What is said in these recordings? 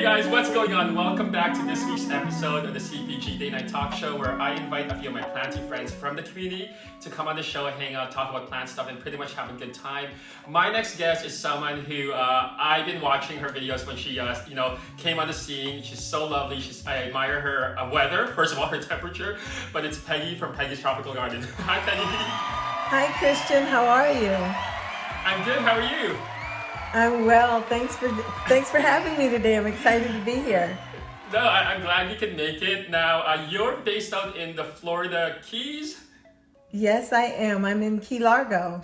guys, what's going on? Welcome back to this week's episode of the CPG Day Night Talk Show, where I invite a few of my planty friends from the community to come on the show, hang out, talk about plant stuff, and pretty much have a good time. My next guest is someone who I've been watching her videos when she came on the scene. She's so lovely. I admire her weather, first of all, her temperature, but it's Peggy from Peggy's Tropical Garden. Hi, Peggy. Hi, Christian. How are you? I'm good. How are you? I'm well. Thanks for having me today. I'm excited to be here. No, I'm glad you could make it. Now, you're based out in the Florida Keys? Yes, I am. I'm in Key Largo.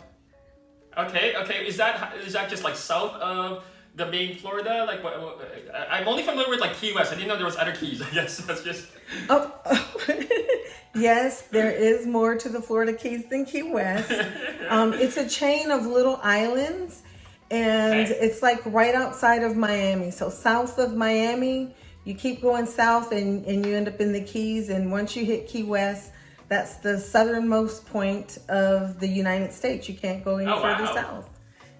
Okay. Is that just like south of the main Florida? Like, I'm only familiar with like Key West. I didn't know there was other keys. I guess that's just. Oh. Yes, there is more to the Florida Keys than Key West. It's a chain of little islands. And It's like right outside of Miami. So south of Miami, you keep going south and you end up in the Keys. And once you hit Key West, that's the southernmost point of the United States. You can't go any further south.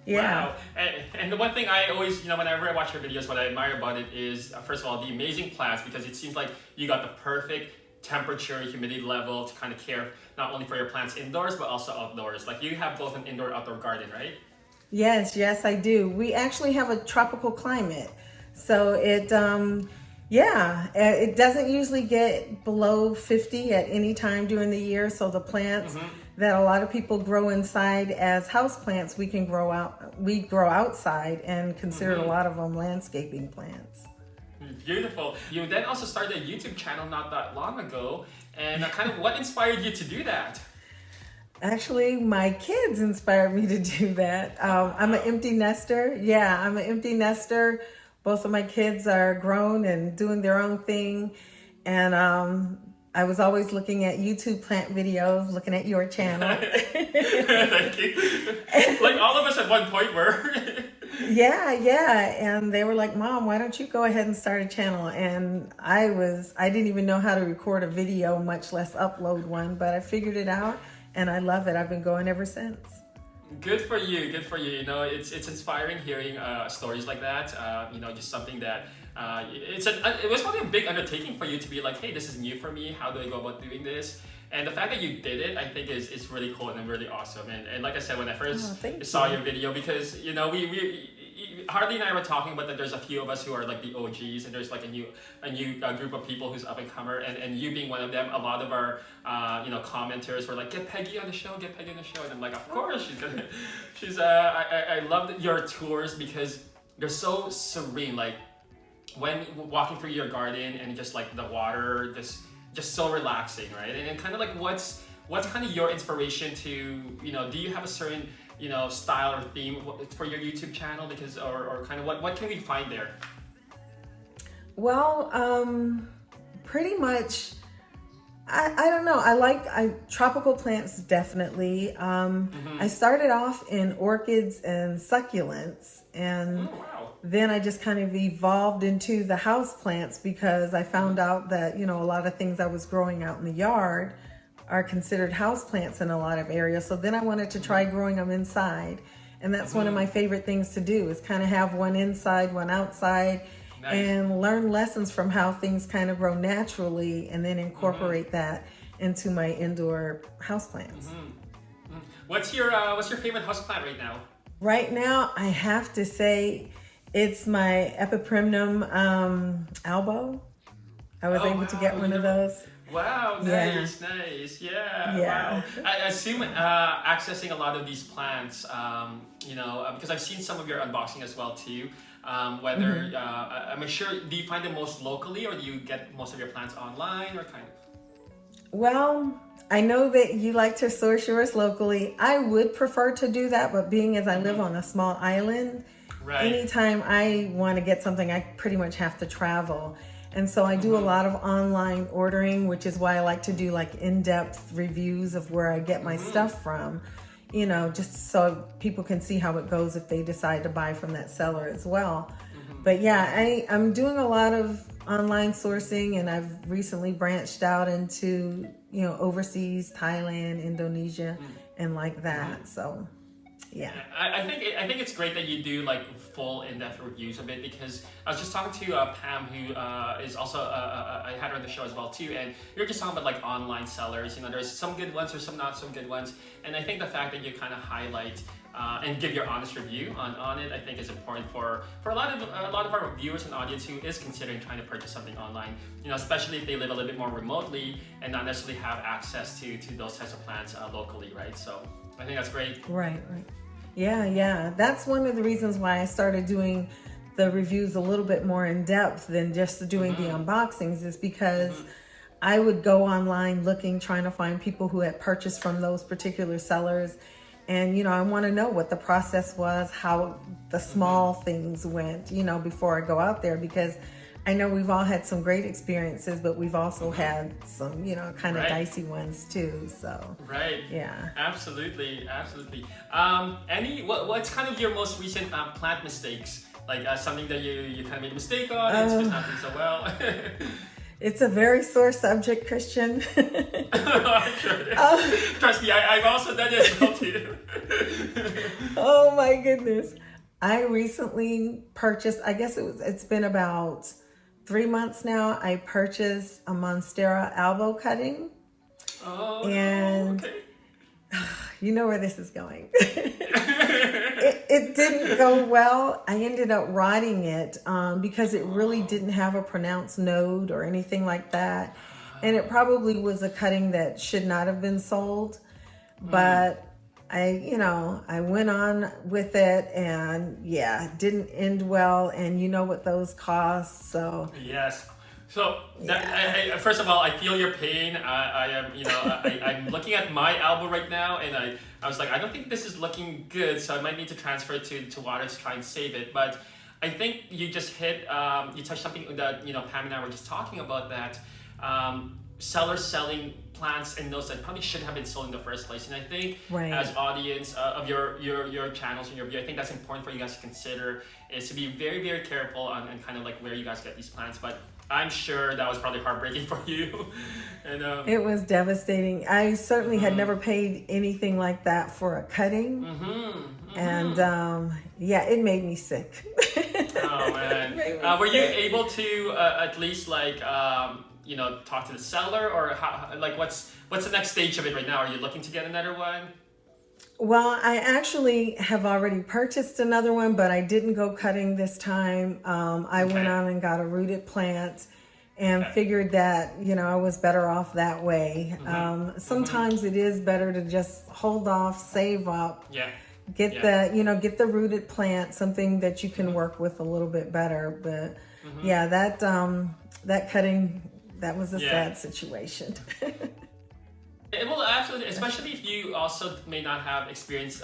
Yeah. Wow. And the one thing I always, whenever I watch your videos, what I admire about it is, first of all, the amazing plants, because it seems like you got the perfect temperature, humidity level to kind of care not only for your plants indoors, but also outdoors. Like you have both an indoor-outdoor garden, right? Yes, I do. We actually have a tropical climate. So it doesn't usually get below 50 at any time during the year. So the plants that a lot of people grow inside as house plants, we grow outside and consider a lot of them landscaping plants. Beautiful. You then also started a YouTube channel not that long ago. And kind of what inspired you to do that? Actually, my kids inspired me to do that. I'm an empty nester. Yeah, I'm an empty nester. Both of my kids are grown and doing their own thing. And I was always looking at YouTube plant videos, looking at your channel. Thank you. Like all of us at one point were. Yeah. And they were like, Mom, why don't you go ahead and start a channel? And I didn't even know how to record a video, much less upload one, but I figured it out. And I love it. I've been going ever since. Good for you. It's inspiring hearing stories like that. Just something that it was probably a big undertaking for you to be like, hey, this is new for me. How do I go about doing this? And the fact that you did it, I think is really cool and really awesome. And like I said, when I first saw your video, because we Harley and I were talking about that there's a few of us who are like the OGs, and there's like a new group of people who's up and comer, and you being one of them. A lot of our commenters were like, get Peggy on the show, and I'm like, of course I love your tours because they're so serene. Like when walking through your garden and just like the water, just so relaxing, right? And kind of like what's kind of your inspiration to do you have a certain style or theme for your YouTube channel? Because or kind of what can we find there? Well, pretty much, I don't know. I like tropical plants, definitely. I started off in orchids and succulents, and then I just kind of evolved into the house plants because I found out that, a lot of things I was growing out in the yard are considered house plants in a lot of areas. So then I wanted to try growing them inside. And that's one of my favorite things to do is kind of have one inside, one outside, and learn lessons from how things kind of grow naturally and then incorporate that into my indoor house plants. What's your favorite house plant right now? Right now, I have to say it's my Ep5 Albo. I was able to get one of those. Wow, nice. Yeah. Wow. I assume accessing a lot of these plants, because I've seen some of your unboxing as well too. Whether I'm sure, do you find them most locally or do you get most of your plants online or kind of? Well, I know that you like to source yours locally. I would prefer to do that, but being as I live on a small island, anytime I want to get something, I pretty much have to travel. And so I do a lot of online ordering, which is why I like to do like in-depth reviews of where I get my stuff from, just so people can see how it goes if they decide to buy from that seller as well. But yeah, I'm doing a lot of online sourcing, and I've recently branched out into, overseas, Thailand, Indonesia, and like that. So Yeah. I think it's great that you do like full in-depth reviews of it, because I was just talking to Pam, who is also I had her on the show as well too, and we were just talking about like online sellers. You know, there's some good ones, there's some not so good ones, and I think the fact that you kind of highlight and give your honest review on it, I think is important for a lot of our viewers and audience who is considering trying to purchase something online. You know, especially if they live a little bit more remotely and not necessarily have access to those types of plants locally, right? So I think that's great. Right. Yeah. That's one of the reasons why I started doing the reviews a little bit more in depth than just doing the unboxings, is because I would go online trying to find people who had purchased from those particular sellers. And, you know, I want to know what the process was, how the small things went, you know, before I go out there, because I know we've all had some great experiences, but we've also had some, you know, kind of dicey ones too. So, yeah. Absolutely. What's kind of your most recent plant mistakes? Like something that you kind of made a mistake on, it's just not doing so well? It's a very sore subject, Christian. I'm sure it is. Trust me, I've also done it as well too. Oh my goodness. I recently purchased, I guess it's been about 3 months now, I purchased a Monstera Albo cutting. Oh, and okay. You know where this is going. It didn't go well. I ended up rotting it because it really didn't have a pronounced node or anything like that. And it probably was a cutting that should not have been sold. But I went on with it, and didn't end well. And you know what those cost. So yes. So first of all, I feel your pain. I am, I'm looking at my elbow right now, and I was like, I don't think this is looking good, so I might need to transfer it to water to try and save it. But I think you just you touched something that, Pam and I were just talking about, that sellers selling plants and those that probably should have been sold in the first place. And I think as audience of your channels and your view, I think that's important for you guys to consider, is to be very, very careful on kind of like where you guys get these plants. But I'm sure that was probably heartbreaking for you. And it was devastating. I certainly had never paid anything like that for a cutting. And it made me sick. Oh man. Were you able to at least talk to the seller, or how, what's the next stage of it right now? Are you looking to get another one? Well, I actually have already purchased another one, but I didn't go cutting this time. I went on and got a rooted plant and figured that, I was better off that way. Sometimes it is better to just hold off, save up, get the rooted plant, something that you can work with a little bit better. But that cutting, that was a sad situation. It will absolutely, especially if you also may not have experience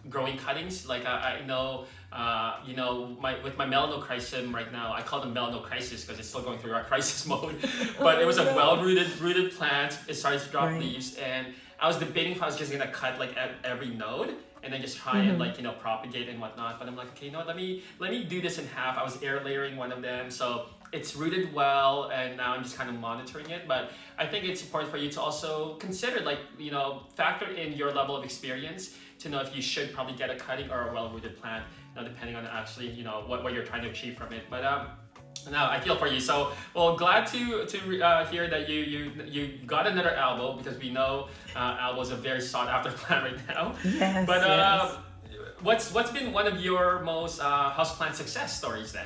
growing cuttings. Like I know, with my melanochrysum right now, I call them melanocrysis because it's still going through our crisis mode. But it was a well-rooted plant. It started to drop leaves, and I was debating if I was just gonna cut every node and then just try and propagate and whatnot. But I'm like, okay, let me do this in half. I was air layering one of them, so it's rooted well, and now I'm just kind of monitoring it. But I think it's important for you to also consider, factor in your level of experience to know if you should probably get a cutting or a well-rooted plant, depending on actually, what you're trying to achieve from it. But no, I feel for you. So, well, glad to hear that you got another Albo, because we know Albo is a very sought-after plant right now. Yes. But what's been one of your most houseplant success stories then?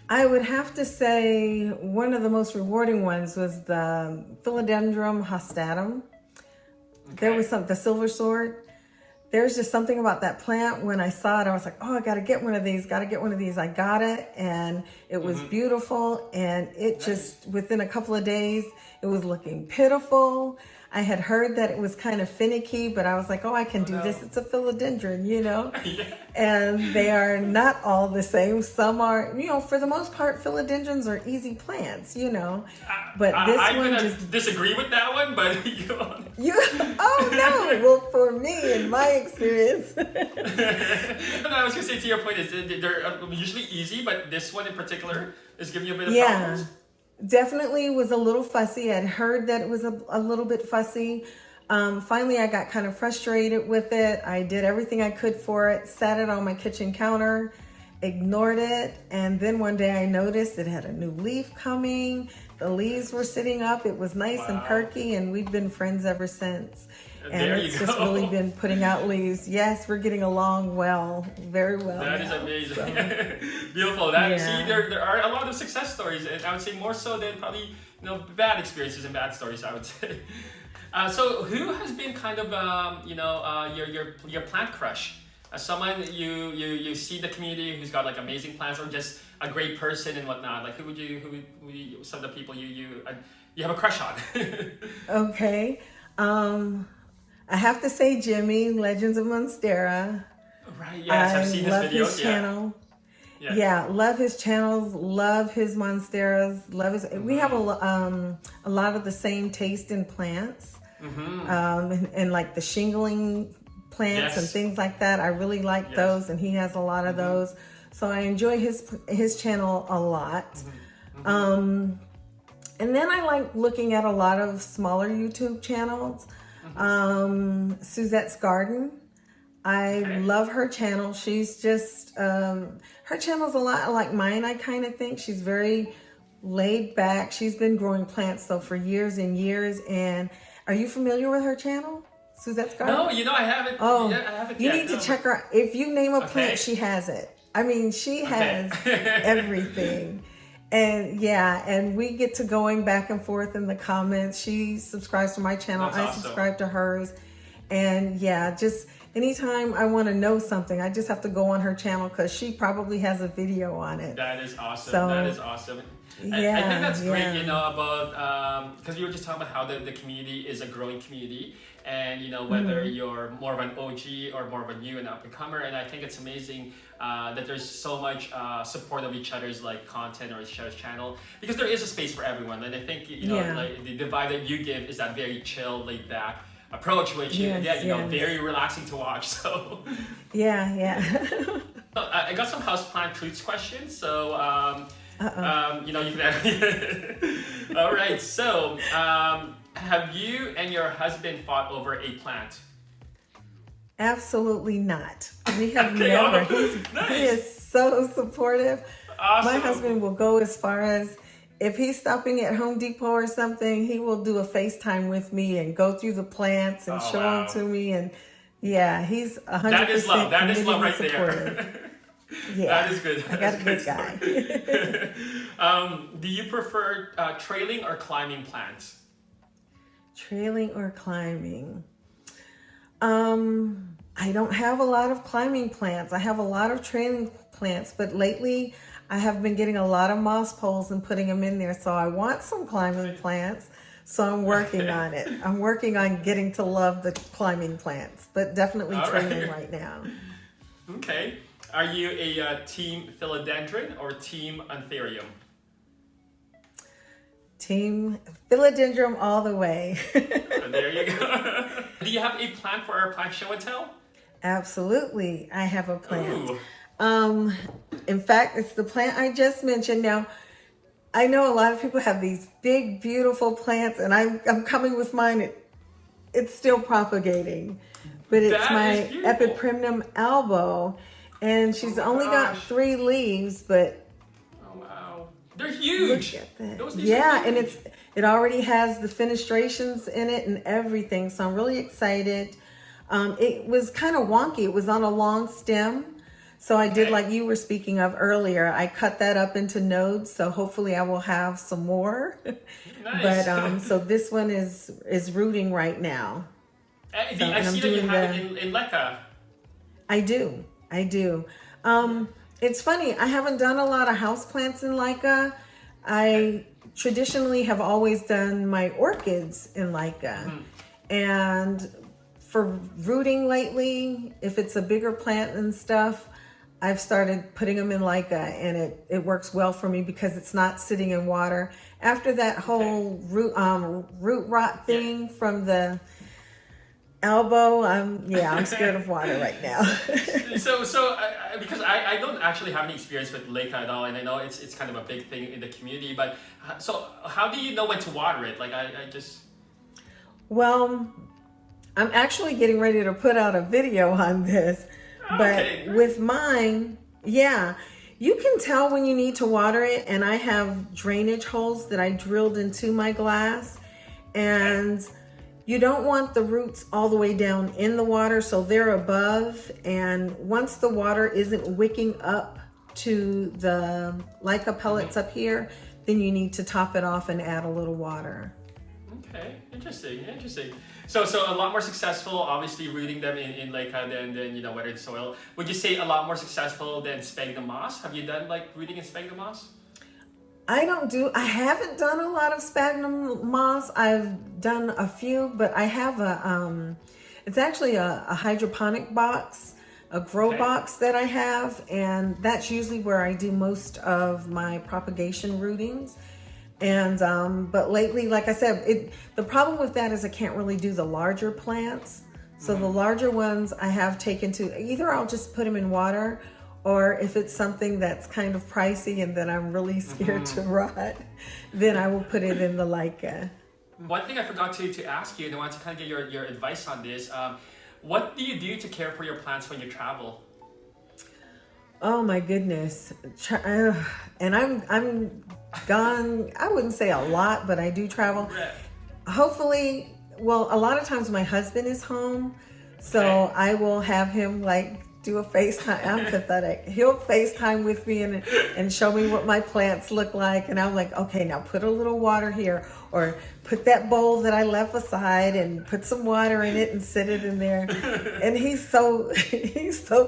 I would have to say one of the most rewarding ones was the Philodendron hostatum. There was the silver sword. There's just something about that plant. When I saw it, I was like, oh, I got to get one of these, I got it, and it was beautiful. And it just, within a couple of days, it was looking pitiful. I had heard that it was kind of finicky, but I was like, oh, I can do this. It's a philodendron, And they are not all the same. Some are, for the most part, philodendrons are easy plants, But I'm going to disagree with that one, but oh, no. Well, for me, in my experience. I was going to say, to your point, is they're usually easy, but this one in particular is giving you a bit of problems. Definitely was a little fussy. I'd heard that it was a little bit fussy. Finally, I got kind of frustrated with it. I did everything I could for it, sat it on my kitchen counter, ignored it, and then one day I noticed it had a new leaf coming. The leaves were sitting up. It was nice and perky, and we've been friends ever since. And there it's you just go. really been putting out leaves. Yes, we're getting along well, very well. That is now, amazing. so. Beautiful. That Yeah. see, there are a lot of success stories, and I would say more so than probably bad experiences and bad stories. I would say. So, who has been kind of your plant crush? Someone you see the community who's got like amazing plants, or just a great person and whatnot. Like who would you some of the people you have a crush on? Okay. I have to say Jimmy, Legends of Monstera. Right. Yes, I've seen his love videos. his channel. Yeah, love his channels, love his Monsteras, love his. We have a lot of the same taste in plants, and like the shingling plants and things like that. I really like those, and he has a lot of those. So I enjoy his channel a lot. And then I like looking at a lot of smaller YouTube channels. Suzette's Garden. I love her channel. She's just, her channel's a lot like mine, I kind of think. She's very laid back. She's been growing plants though for years and years. And are you familiar with her channel? Suzette's Garden? No, I haven't. Oh, I haven't you yet, need to check her out. If you name a plant, Okay. she has it. I mean, she has everything. And yeah, and we get to going back and forth in the comments. She subscribes to my channel. That's I awesome. subscribe to hers. And yeah, just anytime I want to know something, I just have to go on her channel because she probably has a video on it. That is awesome. So, that is awesome. I think that's great, about, because we were just talking about how the community is a growing community, and, whether you're more of an OG or more of a new and up-and-comer, and I think it's amazing that there's so much support of each other's, like, content or each other's channel, because there is a space for everyone, and I think, like, the vibe that you give is that very chill, laid-back approach, which, very relaxing to watch, so. Yeah. I got some Houseplant Truths questions, so, you can. All right. So, have you and your husband fought over a plant? Absolutely not. We have Okay, never. nice. He is so supportive. Awesome. My husband will go as far as, if he's stopping at Home Depot or something, he will do a FaceTime with me and go through the plants and show them to me. And yeah, he's 100% That is love. That is love right supportive. there. Yeah, That is good. I got a good guy. Do you prefer trailing or climbing plants? Trailing or climbing? I don't have a lot of climbing plants. I have a lot of trailing plants, but lately I have been getting a lot of moss poles and putting them in there. So I want some climbing plants. So I'm working on it. I'm working on getting to love the climbing plants, but definitely trailing right now. Okay. Are you a team philodendron or team anthurium? Team philodendron all the way. There you go. Do you have a plan for our plant show and tell? Absolutely. I have a plant. Ooh. In fact, it's the plant I just mentioned. Now, I know a lot of people have these big, beautiful plants, and I'm coming with mine. It's still propagating, but it's That my is beautiful. Ep5 Albo, and she's only got 3 leaves, but Oh wow, they're huge. look at that. Those leaves Yeah, are and huge. it already has the fenestrations in it and everything, so I'm really excited. It was kind of wonky. It was on a long stem. So I did, like you were speaking of earlier, I cut that up into nodes. So hopefully I will have some more. Nice. But so this one is rooting right now. I So, and I'm see that you doing have it in Leca. I do. It's funny. I haven't done a lot of houseplants in Leca. I traditionally have always done my orchids in Leca. And for rooting lately, if it's a bigger plant and stuff, I've started putting them in Leca, and it works well for me because it's not sitting in water. After that whole root rot thing from the elbow, I'm scared of water right now. So because I don't actually have any experience with Leca at all, and I know it's kind of a big thing in the community. But so how do you know when to water it? Like I just. Well, I'm actually getting ready to put out a video on this. But Okay. with mine, yeah, you can tell when you need to water it. And I have drainage holes that I drilled into my glass. And you don't want the roots all the way down in the water, so they're above. And once the water isn't wicking up to the Leca pellets up here, then you need to top it off and add a little water. Okay, interesting. So a lot more successful, obviously rooting them in Leca than weathered soil. Would you say a lot more successful than sphagnum moss? Have you done like rooting in sphagnum moss? I haven't done a lot of sphagnum moss. I've done a few, but I have it's actually a hydroponic box, a grow box that I have, and that's usually where I do most of my propagation rootings. And but lately, like I said, the problem with that is I can't really do the larger plants. So the larger ones I have taken to, either I'll just put them in water, or if it's something that's kind of pricey and that I'm really scared to rot, then I will put it in the Leca. One thing I forgot to ask you, and I want to kind of get your advice on this. What do you do to care for your plants when you travel? Oh my goodness. And I'm gone, I wouldn't say a lot, but I do travel. Hopefully, well, a lot of times my husband is home, so I will have him like do a FaceTime. I'm pathetic. He'll FaceTime with me and show me what my plants look like. And I'm like, okay, now put a little water here, or put that bowl that I left aside and put some water in it and sit it in there. And he's so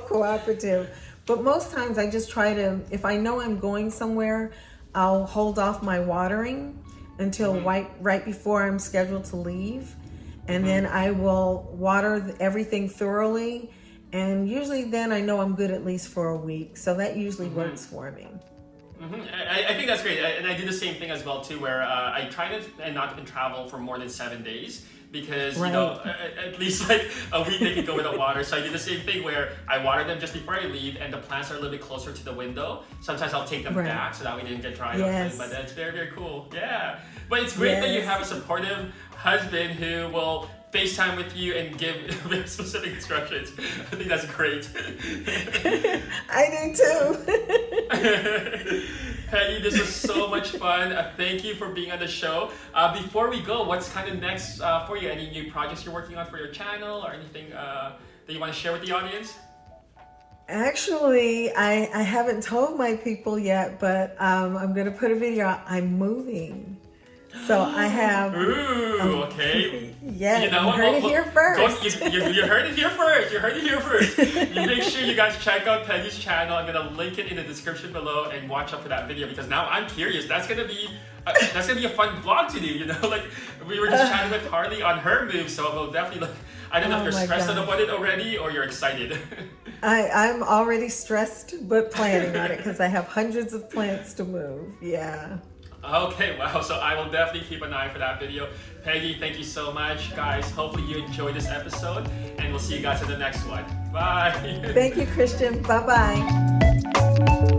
cooperative. But most times I just try to, if I know I'm going somewhere, I'll hold off my watering until right before I'm scheduled to leave. And then I will water everything thoroughly. And usually then I know I'm good at least for a week. So that usually works for me. I think that's great. And I do the same thing as well too, where I try to not to travel for more than 7 days. Because, at least like a week they can go without water. So I do the same thing where I water them just before I leave, and the plants are a little bit closer to the window. Sometimes I'll take them back so that we didn't get dried up. But that's very, very cool. Yeah. But it's great that you have a supportive husband who will FaceTime with you and give very specific instructions. I think that's great. I do too. Peggy, this was so much fun. Thank you for being on the show. Before we go, what's kind of next for you? Any new projects you're working on for your channel, or anything that you want to share with the audience? Actually, I haven't told my people yet, but I'm going to put a video out. I'm moving. So I have... Ooh, okay. Yeah, you you heard it here first. You heard it here first. You heard it here first. You make sure you guys check out Peggy's channel. I'm gonna link it in the description below, and watch out for that video, because now I'm curious. That's gonna be a fun vlog to do. Like we were just chatting with Harley on her move, so we'll definitely look. I don't know if you're stressed out about it already or you're excited. I'm already stressed, but planning on it because I have hundreds of plants to move. Yeah. Okay, wow. So I will definitely keep an eye for that video. Peggy, thank you so much. Guys, hopefully you enjoyed this episode, and we'll see you guys in the next one. Bye. Thank you, Christian. Bye-bye.